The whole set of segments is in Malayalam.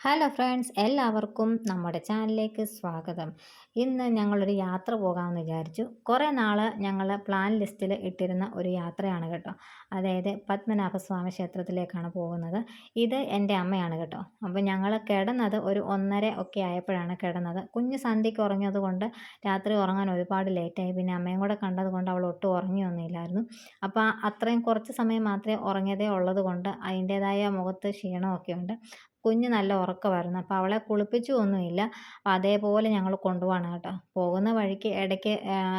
ഹലോ ഫ്രണ്ട്സ്, എല്ലാവർക്കും നമ്മുടെ ചാനലിലേക്ക് സ്വാഗതം. ഇന്ന് ഞങ്ങളൊരു യാത്ര പോകാമെന്ന് വിചാരിച്ചു. കുറേ നാൾ ഞങ്ങൾ പ്ലാൻ ലിസ്റ്റിൽ ഇട്ടിരുന്ന ഒരു യാത്രയാണ് കേട്ടോ. അതായത് പത്മനാഭസ്വാമി ക്ഷേത്രത്തിലേക്കാണ് പോകുന്നത്. ഇത് എൻ്റെ അമ്മയാണ് കേട്ടോ. അപ്പോൾ ഞങ്ങൾ കിടന്നത് ഒരു 1:30 ഒക്കെ ആയപ്പോഴാണ് കിടന്നത്. കുഞ്ഞ് സന്ധ്യയ്ക്ക് ഉറങ്ങിയത് കൊണ്ട് രാത്രി ഉറങ്ങാൻ ഒരുപാട് ലേറ്റായി. പിന്നെ അമ്മയും കൂടെ കണ്ടത് കൊണ്ട് അവൾ ഒട്ടും ഉറങ്ങിയൊന്നുമില്ലായിരുന്നു. അപ്പോൾ അത്രയും കുറച്ച് സമയം മാത്രമേ ഉറങ്ങിയതേ ഉള്ളത് കൊണ്ട് അതിൻ്റേതായ മുഖത്ത് ക്ഷീണമൊക്കെ ഉണ്ട്. കുഞ്ഞ് നല്ല ഉറക്കമായിരുന്നു. അപ്പോൾ അവളെ കുളിപ്പിച്ചു ഒന്നുമില്ല. അപ്പോൾ അതേപോലെ ഞങ്ങൾ കൊണ്ടുപോവാണ് കേട്ടോ. പോകുന്ന വഴിക്ക് ഇടയ്ക്ക്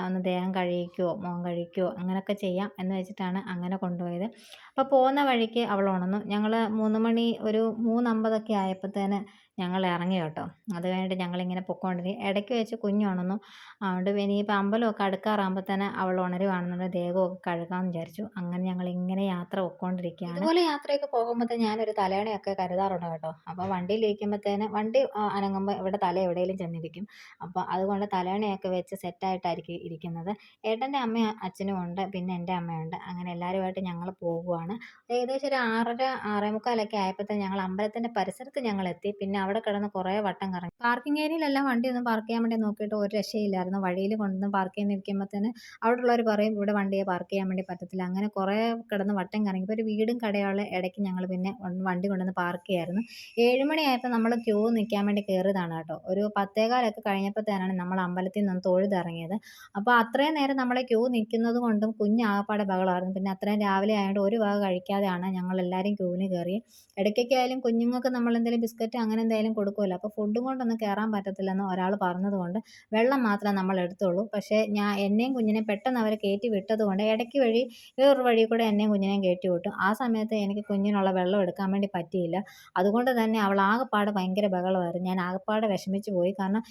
ഒന്ന് ദേഹം കഴുകിക്കുകയോ മുഖം കഴുകിക്കുകയോ അങ്ങനെയൊക്കെ ചെയ്യാം എന്ന് വെച്ചിട്ടാണ് അങ്ങനെ കൊണ്ടുപോയത്. അപ്പോൾ പോകുന്ന വഴിക്ക് അവൾ ഉണർന്നു. ഞങ്ങൾ 3 മണി ഒരു 3:50 ആയപ്പോഴത്തേന് ഞങ്ങൾ ഇറങ്ങി കേട്ടോ. അത് കഴിഞ്ഞിട്ട് ഞങ്ങളിങ്ങനെ പൊയ്ക്കൊണ്ടിരിക്കും. ഇടയ്ക്ക് വെച്ച് കുഞ്ഞ് ഉണർന്നു. അതുകൊണ്ട് ഇനിയിപ്പോൾ അമ്പലമൊക്കെ അടുക്കാറാകുമ്പോൾ തന്നെ അവൾ ഉണരുവാണെന്നുണ്ടെങ്കിൽ ദേഹമൊക്കെ കഴുകാമെന്ന് വിചാരിച്ചു. അങ്ങനെ ഞങ്ങളിങ്ങനെ യാത്ര പൊയ്ക്കൊണ്ടിരിക്കുകയാണ്. ഇതുപോലെ യാത്രയൊക്കെ പോകുമ്പോഴത്തെ ഞാനൊരു തലയണയൊക്കെ കരുതാറുണ്ട് കേട്ടോ. അപ്പോൾ വണ്ടിയിലിരിക്കുമ്പോഴത്തേന് വണ്ടി അനങ്ങുമ്പോൾ ഇവിടെ തല എവിടെയെങ്കിലും ചെന്നിരിക്കും. അപ്പോൾ അതുകൊണ്ട് തലയണയൊക്കെ വെച്ച് സെറ്റായിട്ടായിരിക്കും ഇരിക്കുന്നത്. ഏട്ടൻ്റെ അമ്മയും അച്ഛനും ഉണ്ട്, പിന്നെ എൻ്റെ അമ്മയുണ്ട്. അങ്ങനെ എല്ലാവരുമായിട്ട് ഞങ്ങൾ പോകുവാണ്. ഏകദേശം ഒരു 6:30 6:45 ആയപ്പോഴത്തേന് ഞങ്ങൾ അമ്പലത്തിൻ്റെ പരിസരത്ത് ഞങ്ങളെത്തി. പിന്നെ അവിടെ കിടന്ന് കുറേ വട്ടം കറങ്ങി. പാർക്കിംഗ് ഏരിയയിലെല്ലാം വണ്ടിയൊന്നും പാർക്ക് ചെയ്യാൻ വേണ്ടി നോക്കിയിട്ട് ഒരു രക്ഷയില്ലായിരുന്നു. വഴിയിൽ കൊണ്ടുവന്ന് പാർക്ക് ചെയ്യുന്നിരിക്കുമ്പോഴത്തേന് അവിടെയുള്ളവർ പറയും ഇവിടെ വണ്ടിയെ പാർക്ക് ചെയ്യാൻ വേണ്ടി പറ്റത്തില്ല. അങ്ങനെ കുറേ കിടന്ന് വട്ടം കറങ്ങി. ഇപ്പോൾ ഒരു വീടും കടയുള്ള ഇടയ്ക്ക് ഞങ്ങൾ പിന്നെ വണ്ടി കൊണ്ടുവന്ന് പാർക്ക് ചെയ്യായിരുന്നു. 7 മണിയായപ്പോൾ നമ്മൾ ക്യൂ നിൽക്കാൻ വേണ്ടി കയറിയതാണ് കേട്ടോ. ഒരു 10:15 കഴിയുമ്പോഴത്തേനാണ് നമ്മൾ അമ്പലത്തിൽ നിന്ന് തൊഴുതിറങ്ങിയത്. അപ്പോൾ അത്രയും നേരം നമ്മളെ ക്യൂ നിൽക്കുന്നത് കൊണ്ടും കുഞ്ഞാകപ്പാടെ ബഹളമായിരുന്നു. പിന്നെ അത്രയും രാവിലെ ആയതുകൊണ്ട് ഒരു വക കഴിക്കാതെയാണ് ഞങ്ങളെല്ലാവരും ക്യൂവിന് കയറി. ഇടയ്ക്കൊക്കെ ആയാലും കുഞ്ഞുങ്ങൾക്ക് നമ്മളെന്തെങ്കിലും ബിസ്ക്കറ്റ് അങ്ങനെ എന്തെങ്കിലും കൊടുക്കുമല്ലോ. അപ്പോൾ ഫുഡും കൊണ്ടൊന്നും കയറാൻ പറ്റത്തില്ലെന്ന് ഒരാൾ പറഞ്ഞതുകൊണ്ട് വെള്ളം മാത്രമേ നമ്മൾ എടുത്തുള്ളൂ. പക്ഷേ എന്നെയും കുഞ്ഞിനെയും പെട്ടെന്ന് അവർ കയറ്റി വിട്ടതുകൊണ്ട് ഇടയ്ക്ക് വഴി വേറൊരു വഴി കൂടെ എന്നെയും കുഞ്ഞിനെയും കയറ്റി വിട്ടു. ആ സമയത്ത് എനിക്ക് കുഞ്ഞിനുള്ള വെള്ളം എടുക്കാൻ വേണ്ടി പറ്റിയില്ല. അതുകൊണ്ട് തന്നെ അവൾ ആകെപ്പാടെ ഭയങ്കര ബഹളമായിരുന്നു. ഞാൻ ആകെപ്പാടെ വിഷമിച്ച് പോയി. കാരണം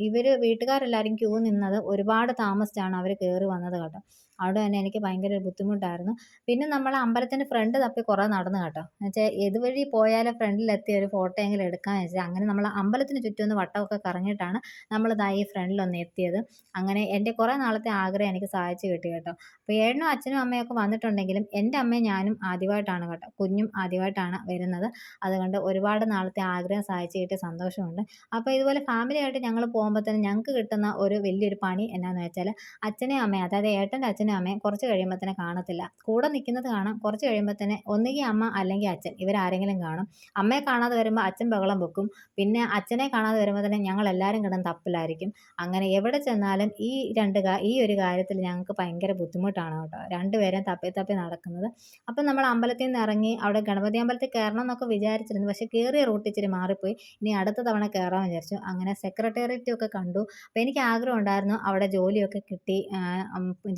ഇവർ വീട്ടുകാരെല്ലാവരും ക്യൂ നിന്നത് ഒരുപാട് താമസിച്ചാണ് അവർ കയറി വന്നത് കേട്ടോ. അവിടെ തന്നെ എനിക്ക് ഭയങ്കര ഒരു ബുദ്ധിമുട്ടായിരുന്നു. പിന്നെ നമ്മൾ അമ്പലത്തിൻ്റെ ഫ്രണ്ട് തപ്പി കുറേ നടന്നു കേട്ടോ. എന്നുവെച്ചാൽ ഏതുവഴി പോയാലും ഫ്രണ്ടിലെത്തി ഒരു ഫോട്ടോയെങ്കിലും എടുക്കാമെന്ന് വെച്ചാൽ അങ്ങനെ നമ്മൾ അമ്പലത്തിന് ചുറ്റും ഒന്ന് വട്ടമൊക്കെ കറങ്ങിയിട്ടാണ് നമ്മളിതാ ഈ ഫ്രണ്ടിലൊന്ന് എത്തിയത്. അങ്ങനെ എൻ്റെ കുറേ നാളത്തെ ആഗ്രഹം എനിക്ക് സാധിച്ചു കിട്ടി കേട്ടോ. അപ്പോൾ ഏട്ടനും അച്ഛനും അമ്മയൊക്കെ വന്നിട്ടുണ്ടെങ്കിലും എൻ്റെ അമ്മയും ഞാനും ആദ്യമായിട്ടാണ് കേട്ടോ. കുഞ്ഞും ആദ്യമായിട്ടാണ് വരുന്നത്. അതുകൊണ്ട് ഒരുപാട് നാളത്തെ ആഗ്രഹം സാധിച്ചു കിട്ടിയ സന്തോഷമുണ്ട്. അപ്പോൾ ഇതുപോലെ ഫാമിലിയായിട്ട് ഞങ്ങൾ പോകുമ്പോൾ തന്നെ ഞങ്ങൾക്ക് കിട്ടുന്ന ഒരു വലിയൊരു പണി എന്നാന്ന് വെച്ചാൽ അച്ഛനെയും അമ്മയും, അതായത് ഏട്ടൻ്റെ അച്ഛനും അമ്മയും കുറച്ച് കഴിയുമ്പോൾ തന്നെ കാണത്തില്ല. കൂടെ നിൽക്കുന്നത് കാണാം. കുറച്ച് കഴിയുമ്പോൾ തന്നെ ഒന്നുകിൽ അമ്മ അല്ലെങ്കിൽ അച്ഛൻ ഇവരാരെങ്കിലും കാണും. അമ്മയെ കാണാതെ വരുമ്പോൾ അച്ഛൻ ബഹളം വെക്കും. പിന്നെ അച്ഛനെ കാണാതെ വരുമ്പോൾ തന്നെ ഞങ്ങളെല്ലാവരും കിടന്ന് തപ്പിലായിരിക്കും. അങ്ങനെ എവിടെ ചെന്നാലും ഈ ഒരു കാര്യത്തിൽ ഞങ്ങൾക്ക് ഭയങ്കര ബുദ്ധിമുട്ടാണ് കേട്ടോ. രണ്ടുപേരെയും തപ്പി തപ്പി നടക്കുന്നത്. അപ്പം നമ്മൾ അമ്പലത്തിൽ നിന്ന് ഇറങ്ങി അവിടെ ഗണപതി അമ്പലത്തിൽ കയറണം എന്നൊക്കെ വിചാരിച്ചിരുന്നു. പക്ഷേ കയറിയ റൂട്ട് ഇച്ചിരി മാറിപ്പോയി. ഇനി അടുത്ത തവണ കയറാമെന്ന് വിചാരിച്ചു. അങ്ങനെ സെക്രട്ടേറിയറ്റും ഒക്കെ കണ്ടു. അപ്പോൾ എനിക്ക് ആഗ്രഹം ഉണ്ടായിരുന്നു അവിടെ ജോലിയൊക്കെ കിട്ടി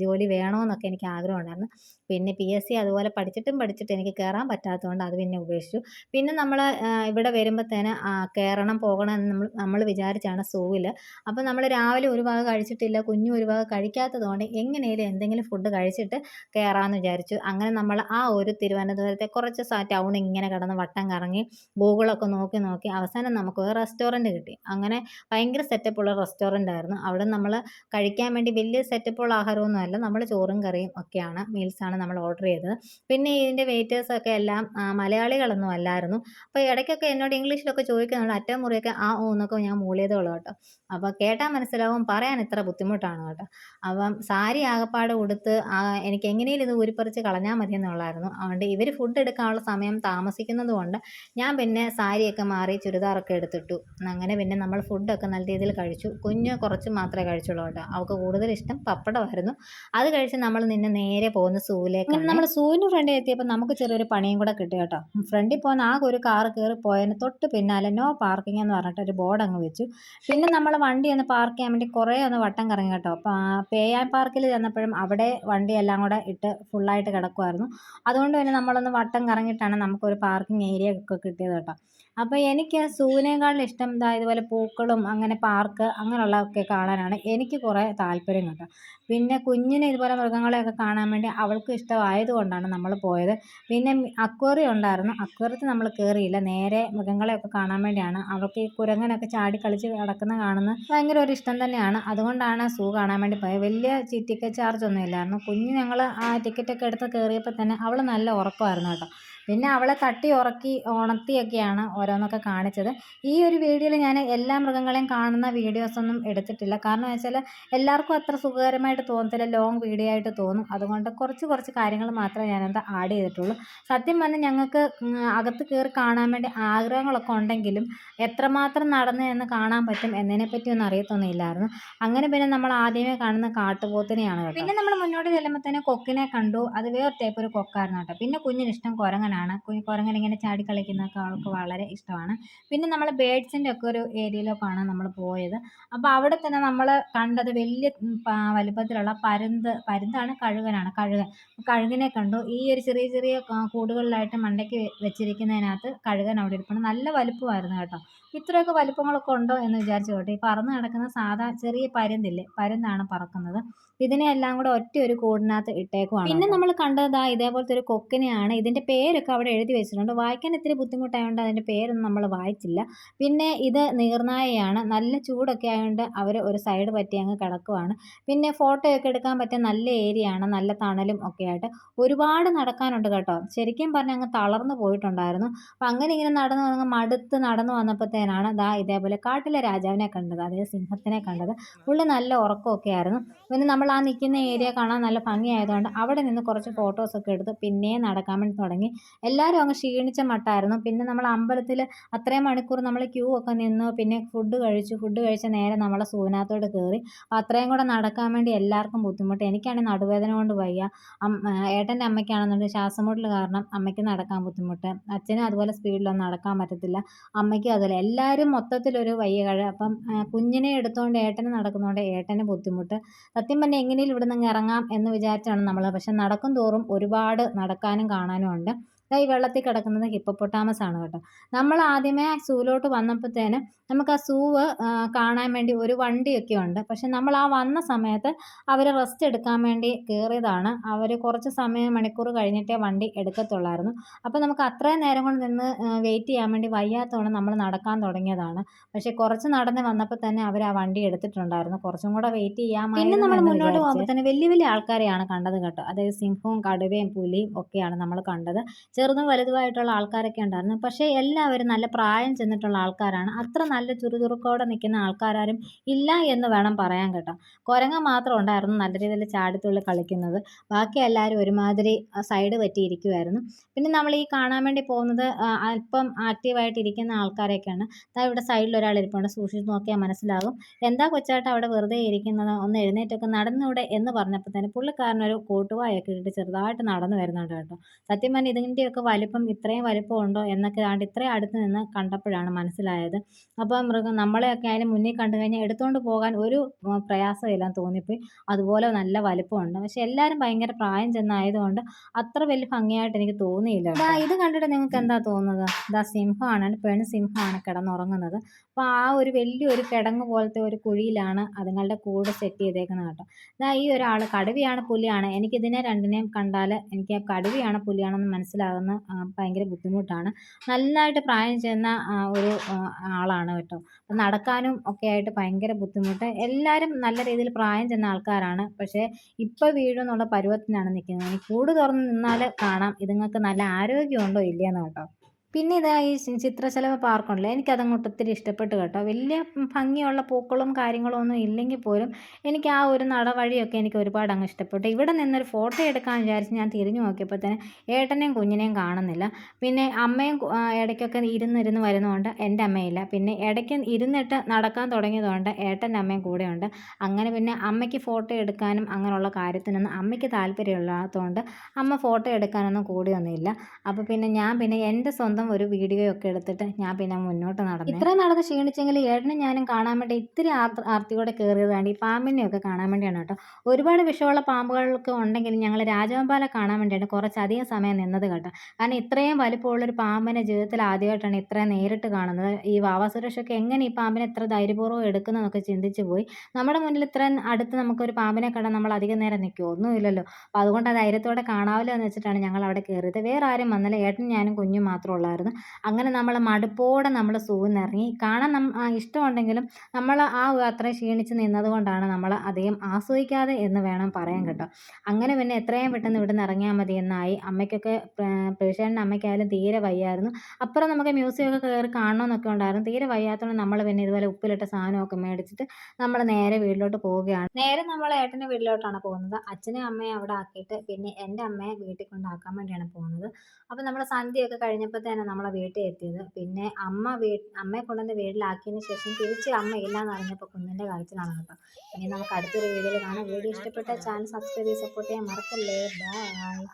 ജോലി വേണമെന്നൊക്കെ എനിക്ക് ആഗ്രഹം ഉണ്ടായിരുന്നു. പിന്നെ PSC അതുപോലെ പഠിച്ചിട്ട് എനിക്ക് കയറാൻ പറ്റാത്തതുകൊണ്ട് അത് പിന്നെ ഉപേക്ഷിച്ചു. പിന്നെ നമ്മൾ ഇവിടെ വരുമ്പോഴത്തേന് കയറണം പോകണം എന്ന് നമ്മൾ വിചാരിച്ചാണ് സൂവിൽ. അപ്പോൾ നമ്മൾ രാവിലെ ഒരു വക കഴിച്ചിട്ടില്ല, കുഞ്ഞും ഒരു വക കഴിക്കാത്തത് കൊണ്ട് എങ്ങനെയും എന്തെങ്കിലും ഫുഡ് കഴിച്ചിട്ട് കയറാമെന്ന് വിചാരിച്ചു. അങ്ങനെ നമ്മൾ ആ ഒരു തിരുവനന്തപുരത്തെ കുറച്ച് ടൗൺ ഇങ്ങനെ കിടന്ന് വട്ടം കറങ്ങി ഗൂഗിളൊക്കെ നോക്കി നോക്കി അവസാനം നമുക്ക് ഒരു റെസ്റ്റോറൻറ്റ് കിട്ടി. അങ്ങനെ ഭയങ്കര സെറ്റപ്പുള്ള റെസ്റ്റോറൻ്റ് ആയിരുന്നു. അവിടെ നമ്മൾ കഴിക്കാൻ വേണ്ടി വലിയ സെറ്റപ്പുള്ള ആഹാരമൊന്നുമല്ല, നമ്മൾ ചോറും കറിയും ഒക്കെയാണ് മീൽസാണ് നമ്മൾ ഓർഡർ ചെയ്തത്. പിന്നെ ഇതിൻ്റെ വെയിറ്റേഴ്സൊക്കെ എല്ലാം മലയാളികളൊന്നും അല്ലായിരുന്നു. അപ്പോൾ ഇടയ്ക്കൊക്കെ എന്നോട് ഇംഗ്ലീഷിലൊക്കെ ചോദിക്കുന്നുണ്ട് അറ്റവും മുറിയൊക്കെ ആ ഓ എന്നൊക്കെ ഞാൻ മൂളിയതേ ഉള്ളൂ കേട്ടോ. അപ്പോൾ കേട്ടാൽ മനസ്സിലാവും, പറയാൻ ഇത്ര ബുദ്ധിമുട്ടാണ് കേട്ടോ. അപ്പം സാരി ആകപ്പാട് ഉടുത്ത് എനിക്ക് എങ്ങനെയും ഇത് ഊരിപ്പറിച്ച് കളഞ്ഞാൽ മതി എന്നുള്ളായിരുന്നു. അതുകൊണ്ട് ഇവർ ഫുഡ് എടുക്കാനുള്ള സമയം താമസിക്കുന്നത് കൊണ്ട് ഞാൻ പിന്നെ സാരിയൊക്കെ മാറി ചുരിദാറൊക്കെ എടുത്തിട്ടു. അങ്ങനെ പിന്നെ നമ്മൾ ഫുഡൊക്കെ നല്ല രീതിയിൽ കഴിച്ചു. കുഞ്ഞ് കുറച്ച് മാത്രമേ കഴിച്ചുള്ളൂ കേട്ടോ. അവൾക്ക് കൂടുതൽ ഇഷ്ടം പപ്പടമായിരുന്നു. അത് കഴിച്ച് നമ്മൾ നേരെ പോകുന്ന സൂവിലേക്കാണ്. നമ്മൾ സൂവിന് ഫ്രണ്ടിൽ എത്തിയപ്പോൾ നമുക്ക് ചെറിയൊരു പണിയും കൂടെ കിട്ടി കേട്ടോ. ഫ്രണ്ടിൽ പോകുന്ന ആകെ ഒരു കാറ് കയറി പോയതിന് തൊട്ട് പിന്നാലെ നോ പാർക്കിംഗ് എന്ന് പറഞ്ഞിട്ട് ഒരു ബോർഡ് അങ്ങ് വെച്ചു. പിന്നെ നമ്മൾ വണ്ടി ഒന്ന് പാർക്ക് ചെയ്യാൻ വേണ്ടി കുറേ ഒന്ന് വട്ടം കറങ്ങി കേട്ടോ. പേയാൻ പാർക്കിൽ ചെന്നപ്പോഴും അവിടെ വണ്ടി എല്ലാം കൂടെ ഇട്ട് ഫുള്ളായിട്ട് കിടക്കുമായിരുന്നു. അതുകൊണ്ട് തന്നെ നമ്മളൊന്ന് വട്ടം കറങ്ങിയിട്ടാണ് നമുക്കൊരു പാർക്കിംഗ് ഏരിയ ഒക്കെ കിട്ടിയത് കേട്ടോ. അപ്പോൾ എനിക്ക് സൂവിനേക്കാളും ഇഷ്ടം ഇതുപോലെ പൂക്കളും അങ്ങനെ പാർക്ക് അങ്ങനെയുള്ളതൊക്കെ കാണാനാണ് എനിക്ക് കുറേ താല്പര്യം കേട്ടോ. പിന്നെ കുഞ്ഞിനെ ഇതുപോലെ മൃഗങ്ങളെയൊക്കെ കാണാൻ വേണ്ടി അവൾക്ക് ഇഷ്ടമായതുകൊണ്ടാണ് നമ്മൾ പോയത്. പിന്നെ അക്വേറിയം ഉണ്ടായിരുന്നു. അക്വേറിയത്തിൽ നമ്മൾ കയറിയില്ല, നേരെ മൃഗങ്ങളെയൊക്കെ കാണാൻ വേണ്ടിയാണ്. അവൾക്ക് ഈ കുരങ്ങനൊക്കെ ചാടി കളിച്ച് കിടക്കുന്ന കാണുന്നത് ഭയങ്കര ഒരു ഇഷ്ടം തന്നെയാണ്. അതുകൊണ്ടാണ് സൂ കാണാൻ വേണ്ടി പോയത്. വലിയ ടിക്കറ്റ് ചാർജ് ഒന്നും ഇല്ലായിരുന്നു. കുഞ്ഞ് ഞങ്ങൾ ആ ടിക്കറ്റൊക്കെ എടുത്ത് കയറിയപ്പോൾ തന്നെ അവൾ നല്ല ഉറക്കമായിരുന്നു കേട്ടോ. പിന്നെ അവളെ തട്ടി ഉണർത്തിയൊക്കെയാണ് ഓരോന്നൊക്കെ കാണിച്ചത്. ഈ ഒരു വീഡിയോയിൽ ഞാൻ എല്ലാ മൃഗങ്ങളെയും കാണുന്ന വീഡിയോസൊന്നും എടുത്തിട്ടില്ല. കാരണം വെച്ചാൽ എല്ലാവർക്കും അത്ര സുഖകരമായിട്ട് തോന്നത്തില്ല, ലോങ് വീഡിയോ ആയിട്ട് തോന്നും. അതുകൊണ്ട് കുറച്ച് കാര്യങ്ങൾ മാത്രമേ ഞാനത് ആഡ് ചെയ്തിട്ടുള്ളൂ. സത്യം പറഞ്ഞാൽ ഞങ്ങൾക്ക് അകത്ത് കയറി കാണാൻ വേണ്ടി ആഗ്രഹങ്ങളൊക്കെ ഉണ്ടെങ്കിലും എത്രമാത്രം നടന്നു എന്ന് കാണാൻ പറ്റും എന്നതിനെപ്പറ്റിയൊന്നും അറിയത്തൊന്നുമില്ലായിരുന്നു. അങ്ങനെ പിന്നെ നമ്മൾ ആദ്യമേ കാണുന്ന കാട്ടുപോത്തിനെയാണ് കേട്ടോ. പിന്നെ നമ്മൾ മുന്നോട്ട് ചെല്ലുമ്പോഴത്തേനും കൊക്കിനെ കണ്ടു. അത് വേറെ ടൈപ്പ് ഒരു കൊക്കായിരുന്നു കേട്ടോ. പിന്നെ കുഞ്ഞിനിഷ്ടം കുരങ്ങനാണ്. കുരങ്ങനിങ്ങനെ ചാടി കളിക്കുന്നതൊക്കെ അവൾക്ക് വളരെ ഇഷ്ടമാണ്. പിന്നെ നമ്മൾ ബേഡ്സിൻ്റെ ഒക്കെ ഒരു ഏരിയയിലേക്കാണ് നമ്മൾ പോയത്. അപ്പോൾ അവിടെ തന്നെ നമ്മൾ കണ്ടത് വലിയ വലിപ്പത്തിലുള്ള പരുന്താണ്, കഴുകനെ കണ്ടു. ഈ ഒരു ചെറിയ ചെറിയ കൂടുകളിലായിട്ട് മണ്ടയ്ക്ക് വെച്ചിരിക്കുന്നതിനകത്ത് കഴുകൻ അവിടെ ഇരിപ്പുണ്ട്. നല്ല വലിപ്പമായിരുന്നു കേട്ടോ. ഇത്രയൊക്കെ വലിപ്പങ്ങളൊക്കെ ഉണ്ടോ എന്ന് വിചാരിച്ചു കേട്ടോ. ഈ പറന്ന് കിടക്കുന്ന സാധാ ചെറിയ പരുന്താണ് പറക്കുന്നത്. ഇതിനെയെല്ലാം കൂടെ ഒറ്റ ഒരു കൂടിനകത്ത് ഇട്ടേക്കുവാണ്. പിന്നെ നമ്മൾ കണ്ടത് ഇതേപോലത്തെ ഒരു കൊക്കിനെയാണ്. ഇതിൻ്റെ പേരൊക്കെ അവിടെ എഴുതി വെച്ചിട്ടുണ്ട്. വായിക്കാൻ ഇത്തിരി ബുദ്ധിമുട്ടായതുകൊണ്ട് അതിൻ്റെ പേരൊന്നും നമ്മൾ വായിച്ചില്ല. പിന്നെ ഇത് നീർനായയാണ്. നല്ല ചൂടൊക്കെ ആയതുകൊണ്ട് അവർ ഒരു സൈഡ് പറ്റി അങ്ങ് കിടക്കുവാണ്. പിന്നെ ഫോട്ടോയൊക്കെ എടുക്കാൻ പറ്റിയ നല്ല ഏരിയയാണ്, നല്ല തണലും ഒക്കെ ആയിട്ട്. ഒരുപാട് നടക്കാനുണ്ട് കേട്ടോ. ശരിക്കും പറഞ്ഞാൽ അങ്ങ് തളർന്നു പോയിട്ടുണ്ടായിരുന്നു. അപ്പം അങ്ങനെ ഇങ്ങനെ മടുത്ത് നടന്നു വന്നപ്പോഴത്തേനാണ് ഇതേപോലെ കാട്ടിലെ രാജാവിനെ കണ്ടത്, അതായത് സിംഹത്തിനെ കണ്ടത്. പുള്ളി നല്ല ഉറക്കമൊക്കെ ആയിരുന്നു. പിന്നെ നമ്മൾ ആ നിൽക്കുന്ന ഏരിയ കാണാൻ നല്ല ഭംഗിയായതുകൊണ്ട് അവിടെ നിന്ന് കുറച്ച് ഫോട്ടോസൊക്കെ എടുത്ത് പിന്നെയും നടക്കാൻ വേണ്ടി തുടങ്ങി. എല്ലാവരും അങ്ങ് ക്ഷീണിച്ച മട്ടായിരുന്നു. പിന്നെ നമ്മൾ അമ്പലത്തിൽ അത്രയും മണിക്കൂർ നമ്മൾ ക്യൂ ഒക്കെ നിന്നു. പിന്നെ ഫുഡ് കഴിച്ച് നേരെ നമ്മൾ സൂവിനകത്തോട്ട് കയറി. അത്രയും കൂടെ നടക്കാൻ വേണ്ടി എല്ലാവർക്കും ബുദ്ധിമുട്ട്. എനിക്കാണെങ്കിൽ നടുവേദന കൊണ്ട് വയ്യ. ഏട്ടൻ്റെ അമ്മയ്ക്കാണെന്നുണ്ടെങ്കിൽ ശ്വാസമുട്ടൽ കാരണം അമ്മയ്ക്ക് നടക്കാൻ ബുദ്ധിമുട്ട്. അച്ഛനും അതുപോലെ സ്പീഡിലൊന്നും നടക്കാൻ പറ്റത്തില്ല. അമ്മയ്ക്കും അതുപോലെ. എല്ലാവരും മൊത്തത്തിലൊരു വയ്യകഴ. അപ്പം കുഞ്ഞിനെ എടുത്തുകൊണ്ട് ഏട്ടന് നടക്കുന്നതുകൊണ്ട് ഏട്ടന് ബുദ്ധിമുട്ട്. സത്യം പറഞ്ഞാൽ എങ്ങനെയും ഇവിടെ നിന്ന് ഇറങ്ങാം എന്ന് വിചാരിച്ചാണ് നമ്മൾ. പക്ഷെ നടക്കും തോറും ഒരുപാട് നടക്കാനും കാണാനും ഉണ്ട്. ഈ വെള്ളത്തിൽ കിടക്കുന്നത് ഹിപ്പോപ്പൊട്ടാമസ് ആണ് കേട്ടോ. നമ്മൾ ആദ്യമേ സൂവിലോട്ട് വന്നപ്പോഴത്തേന് നമുക്ക് ആ സൂവ് കാണാൻ വേണ്ടി ഒരു വണ്ടിയൊക്കെ ഉണ്ട്. പക്ഷെ നമ്മൾ ആ വന്ന സമയത്ത് അവർ റെസ്റ്റ് എടുക്കാൻ വേണ്ടി കയറിയതാണ്. അവർ കുറച്ച് മണിക്കൂർ കഴിഞ്ഞിട്ടേ വണ്ടി എടുക്കത്തുള്ളായിരുന്നു. അപ്പോൾ നമുക്ക് അത്രയും നേരം കൊണ്ട് നിന്ന് വെയിറ്റ് ചെയ്യാൻ വേണ്ടി വയ്യാത്തതുകൊണ്ട് നമ്മൾ നടക്കാൻ തുടങ്ങിയതാണ്. പക്ഷെ കുറച്ച് നടന്ന് വന്നപ്പോൾ തന്നെ അവർ ആ വണ്ടി എടുത്തിട്ടുണ്ടായിരുന്നു. കുറച്ചും കൂടെ വെയിറ്റ് ചെയ്യാമായിരുന്നു. പിന്നെ നമ്മൾ മുന്നോട്ട് പോകുമ്പോൾ തന്നെ വലിയ വലിയ ആൾക്കാരെയാണ് കണ്ടത് കേട്ടോ. അതായത് സിംഹവും കടുവയും പുലിയും ഒക്കെയാണ് നമ്മൾ കണ്ടത്. ചെറുതും വലുതുമായിട്ടുള്ള ആൾക്കാരൊക്കെ ഉണ്ടായിരുന്നു. പക്ഷേ എല്ലാവരും നല്ല പ്രായം ചെന്നിട്ടുള്ള ആൾക്കാരാണ്. അത്ര നല്ല ചുറുചുറുക്കോടെ നിൽക്കുന്ന ആൾക്കാരും ഇല്ല എന്ന് വേണം പറയാൻ കേട്ടോ. കുരങ്ങ മാത്രം ഉണ്ടായിരുന്നു നല്ല രീതിയിൽ ചാടിത്തുള്ളി കളിക്കുന്നത്. ബാക്കി എല്ലാവരും ഒരുമാതിരി സൈഡ് പറ്റിയിരിക്കുമായിരുന്നു. പിന്നെ നമ്മൾ ഈ കാണാൻ വേണ്ടി പോകുന്നത് അല്പം ആക്റ്റീവായിട്ടിരിക്കുന്ന ആൾക്കാരൊക്കെയാണ്. ഇവിടെ സൈഡിൽ ഒരാൾ ഇരിപ്പുണ്ട്. സൂക്ഷിച്ച് നോക്കിയാൽ മനസ്സിലാകും. എന്താ കൊച്ചായിട്ട് അവിടെ വെറുതെ ഇരിക്കുന്നത്, ഒന്ന് എഴുന്നേറ്റൊക്കെ നടന്നൂടെ എന്ന് പറഞ്ഞപ്പോൾ തന്നെ പുള്ളിക്കാരനൊരു കോട്ടുവായൊക്കെ ഇട്ടിട്ട് ചെറുതായിട്ട് നടന്നു വരുന്നുണ്ട് കേട്ടോ. സത്യം പറഞ്ഞാൽ ഇതിൻ്റെയൊക്കെ വലിപ്പം ഇത്രയും വലിപ്പമുണ്ടോ എന്നൊക്കെ ഇത്രയും അടുത്ത് നിന്ന് കണ്ടപ്പോഴാണ് മനസ്സിലായത്. അപ്പോൾ നമ്മളെയൊക്കെ ആയാലും മുന്നിൽ കണ്ടു കഴിഞ്ഞാൽ എടുത്തുകൊണ്ട് പോകാൻ ഒരു പ്രയാസമില്ലാന്ന് തോന്നിപ്പോയി. അതുപോലെ നല്ല വലിപ്പമുണ്ട്. പക്ഷെ എല്ലാവരും ഭയങ്കര പ്രായം ചെന്നായതുകൊണ്ട് അത്ര വലിയ ഭംഗിയായിട്ട് എനിക്ക് തോന്നിയില്ല. ഇത് കണ്ടിട്ട് നിങ്ങൾക്ക് എന്താ തോന്നുന്നത്? സിംഹമാണ്, പെൺസിംഹമാണ് കിടന്നുറങ്ങുന്നത്. അപ്പോൾ ആ ഒരു വലിയൊരു കിടങ്ങ് പോലത്തെ ഒരു കുഴിയിലാണ് അതുങ്ങളുടെ കൂട് സെറ്റ് ചെയ്തേക്കുന്നത് കേട്ടോ. ഈ ഒരാൾ കടുവയാണ് പുലിയാണ്, എനിക്കിതിനെ രണ്ടിനെയും കണ്ടാൽ എനിക്ക് കടുവയാണ് പുലിയാണെന്ന് മനസ്സിലാകുന്ന ഭയങ്കര ബുദ്ധിമുട്ടാണ്. നല്ലതായിട്ട് പ്രായം ചെന്ന ഒരു ആളാണ് കേട്ടോ. നടക്കാനും ഒക്കെ ആയിട്ട് ഭയങ്കര ബുദ്ധിമുട്ട്. എല്ലാവരും നല്ല രീതിയിൽ പ്രായം ചെന്ന ആൾക്കാരാണ്. പക്ഷേ ഇപ്പോൾ വീഴുമെന്നുള്ള പരുവത്തിനാണ് നിൽക്കുന്നത്. കൂട് തുറന്ന് നിന്നാൽ കാണാം ഇതുങ്ങൾക്ക് നല്ല ആരോഗ്യമുണ്ടോ ഇല്ലയെന്ന് കേട്ടോ. പിന്നെ ഈ ചിത്രശലഭ പാർക്കുണ്ടല്ലോ, എനിക്കതങ്ങോട്ട് ഒത്തിരി ഇഷ്ടപ്പെട്ടു കേട്ടോ. വലിയ ഭംഗിയുള്ള പൂക്കളും കാര്യങ്ങളും ഒന്നും ഇല്ലെങ്കിൽ പോലും എനിക്ക് ആ ഒരു നടവഴിയൊക്കെ എനിക്ക് ഒരുപാട് അങ്ങ് ഇഷ്ടപ്പെട്ടു. ഇവിടെ നിന്നൊരു ഫോട്ടോ എടുക്കാൻ വിചാരിച്ച് ഞാൻ തിരിഞ്ഞു നോക്കിയപ്പോൾ തന്നെ ഏട്ടനെയും കുഞ്ഞിനെയും കാണുന്നില്ല. പിന്നെ അമ്മയും ഇടയ്ക്കൊക്കെ ഇരുന്ന് വരുന്നതുകൊണ്ട് എൻ്റെ അമ്മയില്ല. പിന്നെ ഇടയ്ക്ക് ഇരുന്നിട്ട് നടക്കാൻ തുടങ്ങിയതുകൊണ്ട് ഏട്ടൻ്റെ അമ്മയും കൂടെയുണ്ട്. അങ്ങനെ പിന്നെ അമ്മയ്ക്ക് ഫോട്ടോ എടുക്കാനും അങ്ങനെയുള്ള കാര്യത്തിനൊന്നും അമ്മയ്ക്ക് താല്പര്യമില്ലാത്തതുകൊണ്ട് അമ്മ ഫോട്ടോ എടുക്കാനൊന്നും കൂടിയൊന്നുമില്ല. അപ്പോൾ പിന്നെ ഞാൻ എൻ്റെ സ്വന്തം ഒരു വീഡിയോ ഒക്കെ എടുത്തിട്ട് ഞാൻ പിന്നെ മുന്നോട്ട് നടന്നു. ഇത്രയും നടന്ന് ക്ഷീണിച്ചെങ്കിൽ ഏട്ടനും ഞാനും കാണാൻ വേണ്ടി ഇത്തിരി ആർത്തിയോടെ കയറിയതാണ്. ഈ പാമ്പിനെയൊക്കെ കാണാൻ വേണ്ടിയാണ് കേട്ടോ. ഒരുപാട് വിഷമുള്ള പാമ്പുകളൊക്കെ ഉണ്ടെങ്കിലും ഞങ്ങൾ രാജവെമ്പാല കാണാൻ വേണ്ടിയാണ് കുറച്ചധികം സമയം നിന്നത് കേട്ടോ. കാരണം ഇത്രയും വലിപ്പമുള്ളൊരു പാമ്പിനെ ജീവിതത്തിൽ ആദ്യമായിട്ടാണ് ഇത്രയും നേരിട്ട് കാണുന്നത്. ഈ വാവാ സുരേഷൊക്കെ എങ്ങനെ ഈ പാമ്പിനെ ഇത്ര ധൈര്യപൂർവ്വം എടുക്കുന്നതെന്നൊക്കെ ചിന്തിച്ച് പോയി. നമ്മുടെ മുന്നിൽ ഇത്രയും അടുത്ത് നമുക്കൊരു പാമ്പിനെ കണ്ടാൽ നമ്മൾ അധികം നേരം നിൽക്കുമോ? ഒന്നുമില്ലല്ലോ. അപ്പോൾ അതുകൊണ്ട് ആ ധൈര്യത്തോടെ കാണാമല്ലോ എന്ന് വെച്ചിട്ടാണ് ഞങ്ങൾ അവിടെ കയറിയത്. വേറെ ആരും വന്നില്ല. ഏട്ടനും ഞാനും കുഞ്ഞും മാത്രമേ ഉള്ളായിരുന്നു. ഉണ്ടായിരുന്നു. അങ്ങനെ നമ്മൾ മടുപ്പോടെ നമ്മൾ സൂവിൽ നിന്ന് ഇറങ്ങി. കാണാൻ ഇഷ്ടമുണ്ടെങ്കിലും നമ്മൾ ആ അത്രയും ക്ഷീണിച്ച് നിന്നതുകൊണ്ടാണ് നമ്മൾ അധികം ആസ്വദിക്കാതെ എന്ന് വേണം പറയാൻ കേട്ടോ. അങ്ങനെ പിന്നെ എത്രയും പെട്ടെന്ന് ഇവിടുന്ന് ഇറങ്ങിയാൽ മതി എന്നായി. അമ്മയ്ക്കൊക്കെ പ്രേഷേട്ടൻ്റെ അമ്മയ്ക്കായാലും തീരെ വയ്യായിരുന്നു. അപ്പുറം നമുക്ക് മ്യൂസിയമൊക്കെ കയറി കാണണമെന്നൊക്കെ ഉണ്ടായിരുന്നു. തീരെ വയ്യാത്തതുകൊണ്ട് നമ്മൾ പിന്നെ ഇതുപോലെ ഉപ്പിലിട്ട സാധനമൊക്കെ മേടിച്ചിട്ട് നമ്മൾ നേരെ വീട്ടിലോട്ട് പോവുകയാണ്. നേരെ നമ്മൾ ഏട്ടൻ്റെ വീട്ടിലോട്ടാണ് പോകുന്നത്. അച്ഛനെയും അമ്മയും അവിടെ ആക്കിയിട്ട് പിന്നെ എൻ്റെ അമ്മയെ വീട്ടിൽ കൊണ്ടാക്കാൻ വേണ്ടിയാണ് പോകുന്നത്. അപ്പോൾ നമ്മൾ സന്ധ്യയൊക്കെ കഴിഞ്ഞപ്പോഴത്തേനാണ് നമ്മളെ വീട്ടിൽ എത്തിയത്. പിന്നെ അമ്മയെ കൊണ്ടുവന്ന് വീട്ടിലാക്കിയതിന് ശേഷം തിരിച്ച് അമ്മ ഇല്ലാന്ന് അറിഞ്ഞപ്പോൾ കുഞ്ഞിൻ്റെ കരച്ചിലാണ് കേട്ടോ. ഇനി നമുക്ക് അടുത്തൊരു വീഡിയോയിൽ കാണാം. വീഡിയോ ഇഷ്ടപ്പെട്ടാൽ ചാനൽ സബ്സ്ക്രൈബ് ചെയ്ത് സപ്പോർട്ട് ചെയ്യാൻ മറക്കല്ലേ. ബൈ.